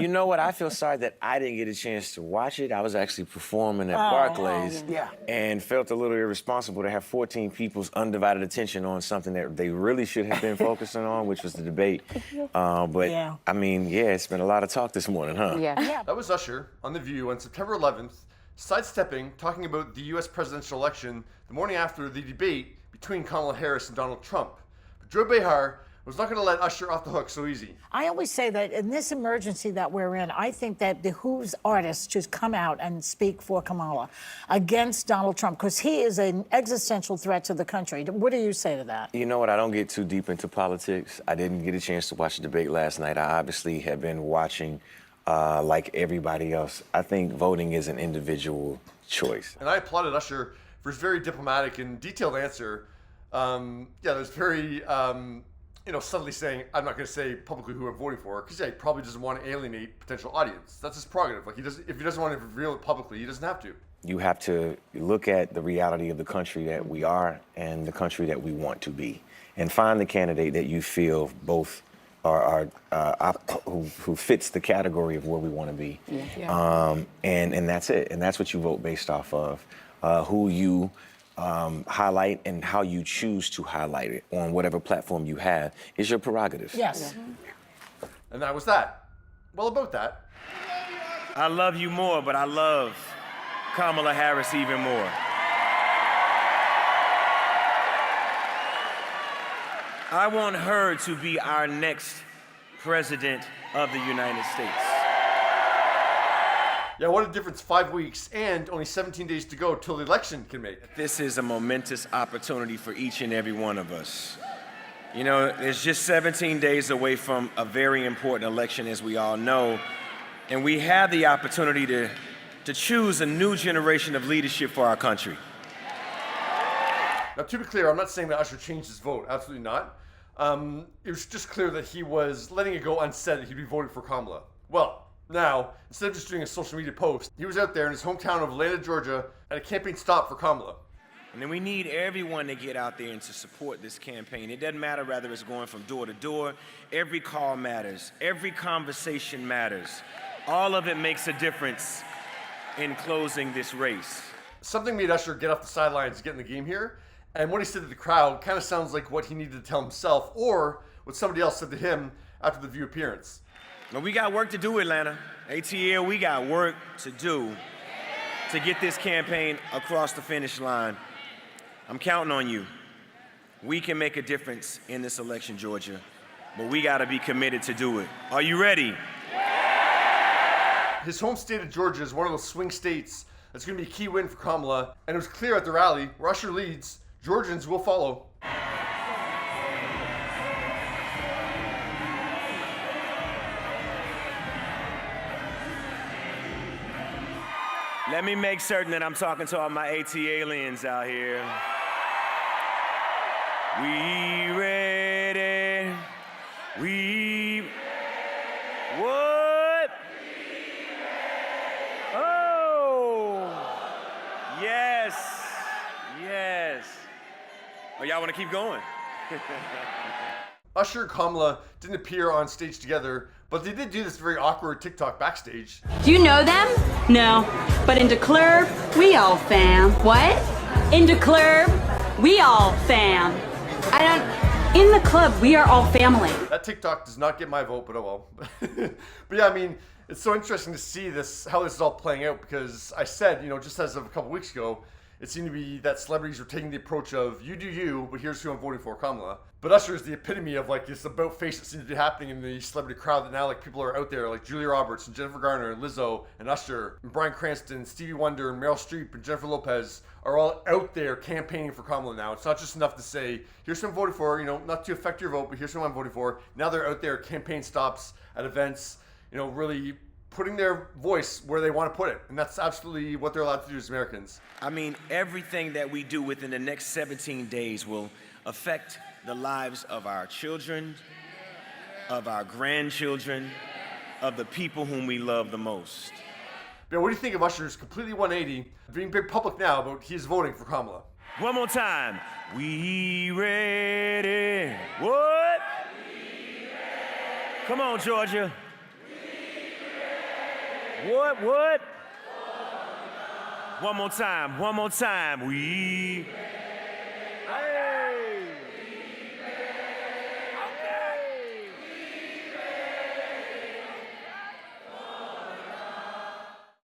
You know what? I feel sorry that I didn't get a chance to watch it. I was actually performing at Barclays and felt a little irresponsible to have 14 people's undivided attention on something that they really should have been focusing on, which was the debate. I mean, it's been a lot of talk this morning, huh? Yeah. That was Usher on The View on September 11th, sidestepping, talking about the U.S. presidential election the morning after the debate between Kamala Harris and Donald Trump. But Joe Behar was not going to let Usher off the hook so easy. I always say that in this emergency that we're in, I think that behooves artists to come out and speak for Kamala against Donald Trump, because he is an existential threat to the country. What do you say to that? You know what? I don't get too deep into politics. I didn't get a chance to watch the debate last night. I obviously have been watching like everybody else. I think voting is an individual choice. And I applauded Usher for his very diplomatic and detailed answer. There's very... subtly saying, I'm not going to say publicly who I'm voting for, because he probably doesn't want to alienate potential audience. That's his prerogative. Like, if he doesn't want to reveal it publicly, he doesn't have to. You have to look at the reality of the country that we are and the country that we want to be, and find the candidate that you feel both who fits the category of where we want to be. And that's it. And that's what you vote based off of. Who you highlight and how you choose to highlight it on whatever platform you have is your prerogative. Yes. And that was that. Well, about that. I love you more, but I love Kamala Harris even more. I want her to be our next president of the United States. Yeah, what a difference 5 weeks and only 17 days to go till the election can make. This is a momentous opportunity for each and every one of us. You know, it's just 17 days away from a very important election, as we all know, and we have the opportunity to choose a new generation of leadership for our country. Now, to be clear, I'm not saying that Usher changed his vote. Absolutely not. It was just clear that he was letting it go unsaid that he'd be voting for Kamala. Well, now, instead of just doing a social media post, he was out there in his hometown of Atlanta, Georgia, at a campaign stop for Kamala. And then we need everyone to get out there and to support this campaign. It doesn't matter whether it's going from door to door. Every call matters. Every conversation matters. All of it makes a difference in closing this race. Something made Usher get off the sidelines and get in the game here. And what he said to the crowd kind of sounds like what he needed to tell himself or what somebody else said to him after the View appearance. Now, we got work to do, Atlanta. ATL, we got work to do to get this campaign across the finish line. I'm counting on you. We can make a difference in this election, Georgia, but we got to be committed to do it. Are you ready? His home state of Georgia is one of those swing states that's going to be a key win for Kamala, and it was clear at the rally, where Usher leads, Georgians will follow. Let me make certain that I'm talking to all my AT aliens out here. We ready? What? Oh! Yes. Oh, y'all want to keep going? Usher and Kamala didn't appear on stage together, but they did do this very awkward TikTok backstage. Do you know them? No. But in the club, we all fam. What? In the club, we all fam. In the club, we are all family. That TikTok does not get my vote, but oh well. But yeah, I mean, it's so interesting to see this, how this is all playing out, because I said, just as of a couple weeks ago, it seemed to be that celebrities were taking the approach of, you do you, but here's who I'm voting for, Kamala. But Usher is the epitome of like this about face that seems to be happening in the celebrity crowd, that now like people are out there like Julia Roberts and Jennifer Garner and Lizzo and Usher and Bryan Cranston, Stevie Wonder and Meryl Streep and Jennifer Lopez are all out there campaigning for Kamala now. It's not just enough to say, here's who I'm voting for, not to affect your vote, but here's who I'm voting for. Now they're out there campaign stops at events, really putting their voice where they want to put it. And that's absolutely what they're allowed to do as Americans. I mean, everything that we do within the next 17 days will affect the lives of our children, of our grandchildren, of the people whom we love the most. Yeah, what do you think of Usher's completely 180, being very public now about he's voting for Kamala? One more time. We ready? What? Come on, Georgia. What? One more time. We